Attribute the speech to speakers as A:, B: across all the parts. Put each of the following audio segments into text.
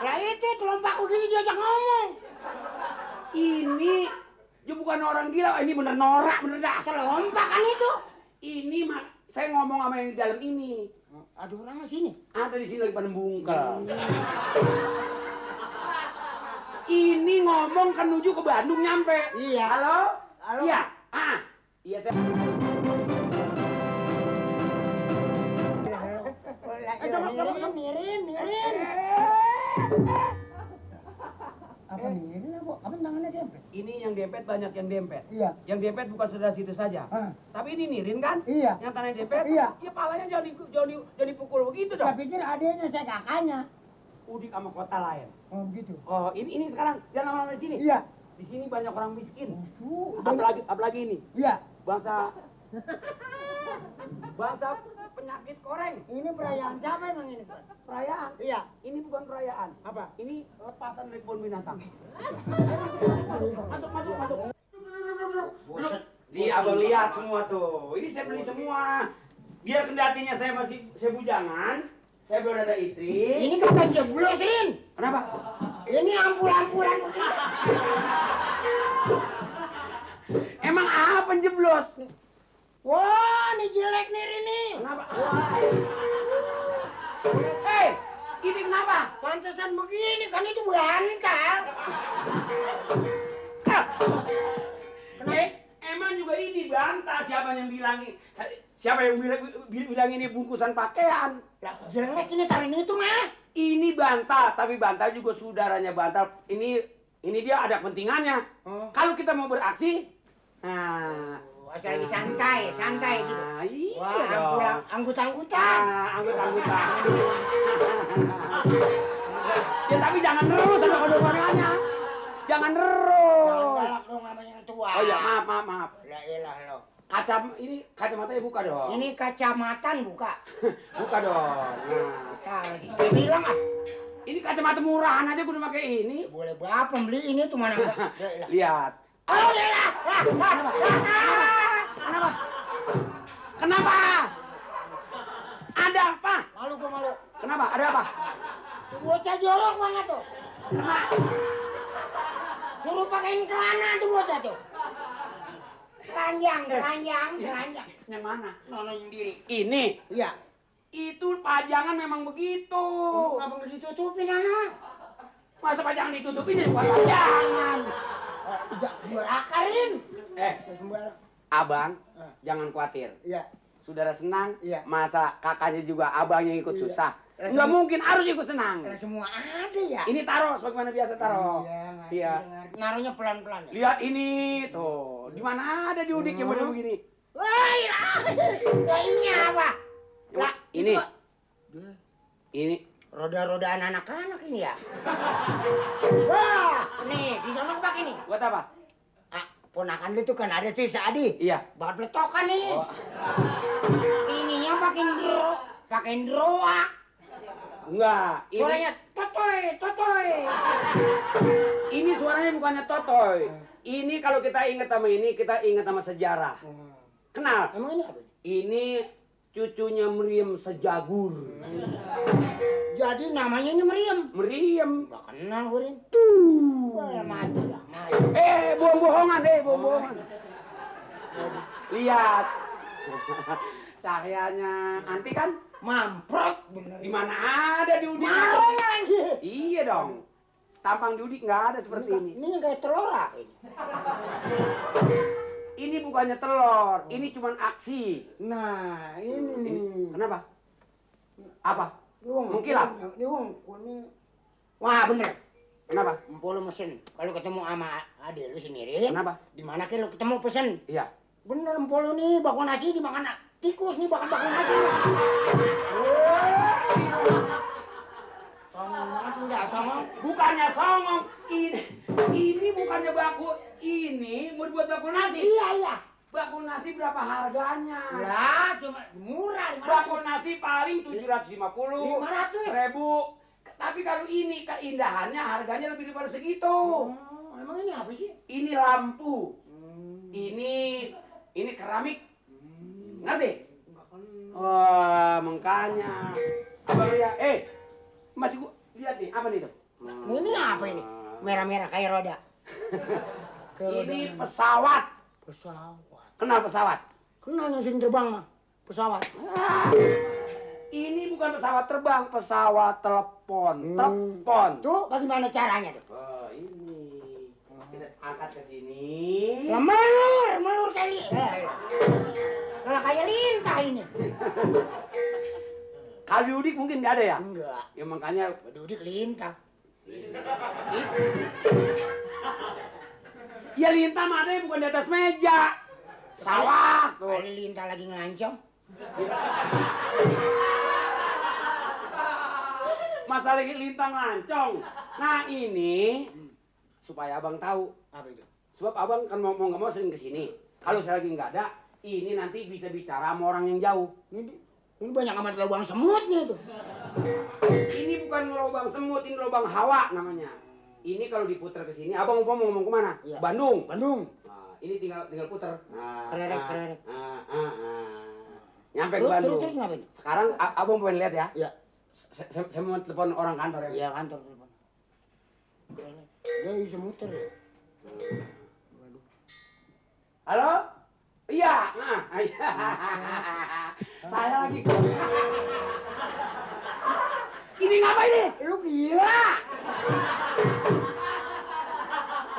A: Lah itu telompak begini diajak ngomong.
B: Ini dia bukan orang gila, ini bener norak, bener dah.
A: Telompak kan itu.
B: Ini mah saya ngomong sama yang di dalam ini.
A: Ada orang di sini.
B: Ada di sini lagi pada bungkel. Ini ngomong kan menuju ke Bandung nyampe.
A: Iya.
B: Halo?
A: Halo.
B: Iya. Iya saya.
A: Mirin. Apa mirin apa? Apa tangannya dempet?
B: Ini yang dempet banyak yang dempet.
A: Iya.
B: Yang dempet bukan saudara situ saja. Tapi ini nirin kan?
A: Iya.
B: Yang tanah dempet?
A: Iya.
B: Ya palanya jangan dipukul begitu dong.
A: Saya pikir adanya saya kakaknya.
B: Udik sama kota lain.
A: Oh begitu.
B: Oh ini sekarang jangan lama-lama di sini.
A: Iya.
B: Di sini banyak orang miskin.
A: Banyak.
B: Apalagi ini.
A: Iya.
B: Bangsa penyakit koreng.
A: Ini perayaan siapa emang ini?
B: Perayaan?
A: Iya.
B: Ini bukan perayaan.
A: Apa?
B: Ini lepasan dari kebun binatang. Masuk.
A: Buset.
B: Nih abang lihat semua tuh. Ini saya beli semua. Biar kendatinya saya bujangan. Saya belum ada istri.
A: Ini kata jeblos, Rin.
B: Kenapa?
A: Ini ampul-ampulan.
B: Emang apa jeblos?
A: Wah, ini jelek nih Rini.
B: Kenapa? Ini kenapa?
A: Pantesan begini kan itu bantal.
B: Emang juga ini bantal. Siapa yang bilang ini bungkusan pakaian?
A: Lah, jelek ini taruh itu mah.
B: Ini bantal, tapi bantal juga saudaranya bantal. Ini dia ada pentingannya. Kalau kita mau beraksi,
A: asal santai gitu.
B: Iya
A: Wah,
B: dong.
A: anggut-anggutan.
B: Anggut-anggutan. Ya tapi jangan terus sama kode-kodenya. Jangan terus.
A: Jangan galak dong sama yang tua.
B: Oh ya, maaf.
A: Lah elah lo.
B: Kacamatanya buka dong.
A: Ini kacamatan buka.
B: Buka dong.
A: Dia bilang ah.
B: Ini kacamata murahan aja gue udah pakai ini.
A: Boleh berapa beli ini tuh mana?
B: Lihat.
A: Oh, lelah.
B: Kenapa? Ada apa?
A: Malu gua malu.
B: Kenapa? Ada apa?
A: Tuh bocah jorok banget tuh. Suruh pakein celana tuh bocah tuh. Telanjang.
B: Yang mana?
A: Nono sendiri.
B: Ini.
A: Iya.
B: Itu pajangan memang begitu.
A: Ngapa nggak ditutupin anak?
B: Masa pajangan ditutupin ya bukan pajangan.
A: Udah berakarin. Sembarang.
B: Abang, jangan khawatir.
A: Iya.
B: Saudara senang,
A: Iya.
B: masa kakaknya juga abangnya ikut
A: Iya.
B: susah. Nggak mungkin, harus ikut senang.
A: Lah semua ada ya.
B: Ini taruh sebagaimana biasa taruh.
A: Iya. Naruhnya pelan-pelan. Ya?
B: Lihat ini tuh. Di mana ada di udik yang model begini?
A: Wah, ini apa? Lah,
B: ini.
A: itu,
B: Ini
A: roda-rodaan anak-anak ini ya. Wah, nih di sana pakai nih.
B: buat apa?
A: Ponakan itu kan ada tuh Adi.
B: Iya.
A: Bakat letokan nih. Sininya pakai droa.
B: Enggak.
A: Suaranya totoy.
B: Ini suaranya bukannya totoy. Ini kalau kita ingat sama ini, kita ingat sama sejarah. Kenal?
A: Emang ini apa?
B: Ini cucunya Meriam Sejagur.
A: Jadi namanya ini Meriam. Gak kenal gue Rin. Wah, mati dah.
B: Bohong-bohongan. Lihat. Cahayanya anti kan?
A: Mamprot bener.
B: Di mana ada di udik?
A: Marong lagi.
B: Iya dong. Tampang di udik nggak ada seperti ini.
A: Ini yang kayak telur ini.
B: Ini bukannya telur, ini cuman aksi.
A: Nah, ini nih.
B: Kenapa? Apa?
A: Mengkilap. Ini. Wah, bener.
B: Kenapa?
A: Empolo mesin. Kalau ketemu sama adik lu sendiri.
B: Kenapa?
A: Di mana ke lu ketemu pesen?
B: Iya.
A: Bener empolo nih, bakwan nasi dimakan tikus nih, bakwan nasi. Songong banget udah songong.
B: Bukannya songong, ini bukannya baku, ini mau dibuat bakul nasi.
A: Iya.
B: Bakul nasi berapa harganya?
A: Lah, cuma murah.
B: Bakul nasi paling 750.
A: 500.
B: 1000. Tapi kalau ini keindahannya harganya lebih daripada segitu.
A: Oh, emang ini apa sih?
B: Ini lampu. Ini keramik. Ngerti? Wah, makanya. Abang lihat, masih gua lihat nih, apa nih tuh?
A: Ini apa ini? Merah-merah kayak roda.
B: Ini pesawat.
A: Pesawat.
B: Kenal pesawat?
A: Kenal yang sering terbang mah. Pesawat.
B: Ini bukan pesawat terbang, pesawat telepon. Telepon.
A: Tuh bagaimana caranya tuh?
B: Oh, ini. Kita angkat ke sini.
A: Ya, melur kali. Kalau kayak lintah ini.
B: Kalau diudik mungkin nggak ada ya?
A: Enggak.
B: Ya makanya
A: Dudik lintah.
B: ya lintah mana bukan di atas meja. Pesawat.
A: Kali lintah lagi ngancam.
B: Masalah lintah ngancong. Nah ini supaya abang tahu.
A: Apa itu?
B: Sebab abang kan mau nggak mau sering kesini. Kalau saya lagi nggak ada, ini nanti bisa bicara sama orang yang jauh.
A: Ini banyak amat lubang semutnya tuh.
B: Ini bukan lubang semut, ini lubang hawa namanya. Ini kalau diputar ke sini, abang mau ngomong kemana?
A: Iya.
B: Bandung.
A: Bandung.
B: Nah, ini tinggal putar. Nah,
A: Kererek.
B: Nyampe ke Bandung.
A: Terus ngapain?
B: Sekarang abang pengen lihat ya.
A: Iya.
B: Saya mau telepon orang kantor ya.
A: Iya kantor telepon. Dia bisa muter ya.
B: Halo? Iya. Nah, iya. Saya lagi. Ini ngapa ini?
A: Lu gila.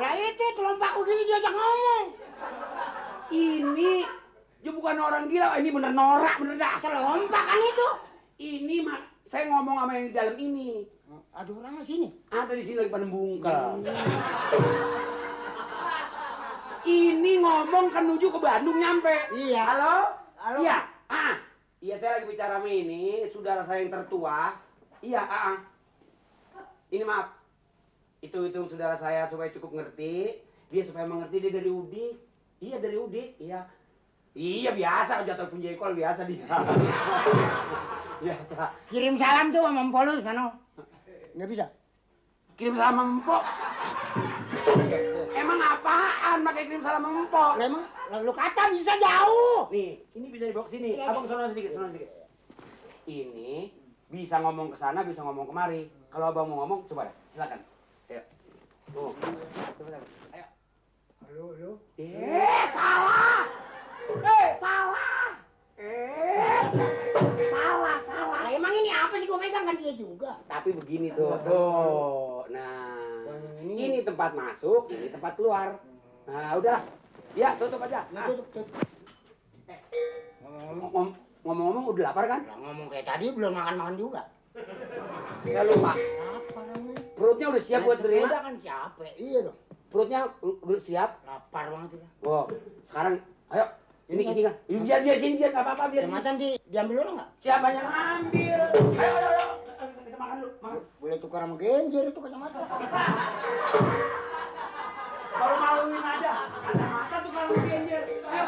A: Lah itu telompak begini diajak ngomong.
B: Ini dia bukan orang gila, ini bener norak, bener dah.
A: Telompak kan itu.
B: Ini mah saya ngomong sama yang di dalam ini.
A: Ada orang di sini.
B: Ada di sini lagi pada bungkel. Ini ngomong kan menuju ke Bandung nyampe.
A: Iya.
B: Halo?
A: Halo.
B: Iya. Iya saya lagi bicara sama ini, saudara saya yang tertua. Iya, Ini maaf. Itu saudara saya supaya cukup ngerti. Dia supaya mengerti dia dari Udik. Iya dari Udik, iya. Iya biasa jatuh penjekol biasa dia. Biasa.
A: Kirim salam tuh sama Mpolus sana. Nggak bisa.
B: Kirim salam sama Empok. Emang apaan pakai kirim salam sama Empok?
A: Lah emang lu kata bisa jauh.
B: Nih, ini bisa dibawa ke sini.
A: Iya,
B: Abang sono sedikit. Ini bisa ngomong ke sana, bisa ngomong kemari. Kalau abang mau ngomong, coba deh, silakan. Ayo. Ngomong. Coba. Ayo.
A: Halo.
B: Salah. Salah. Salah.
A: Lah emang ini apa sih gua pegang kan dia juga.
B: Tapi begini tuh. Nah, ini tempat masuk, ini tempat keluar. Nah, udahlah. Ya, tutup aja.
A: Ya tutup.
B: Ngomong-ngomong udah lapar kan?
A: Lah ngomong kayak tadi belum makan juga.
B: Saya lupa.
A: Lapar namanya.
B: Perutnya udah siap buat
A: sepeda
B: terima?
A: kan capek. Iya dong.
B: Perutnya udah siap?
A: Lapar banget ya.
B: Oh, sekarang ayo. Ini kan. Biar sini biar enggak apa-apa biar.
A: Kecamatan diambil dulu enggak?
B: Siapa yang ngambil? Ayo. Kita makan dulu. Makan.
A: Boleh tukar sama Genjer itu kacamata.
B: Baru maluin aja. Kacamata tuh kalau genjer. Ayo.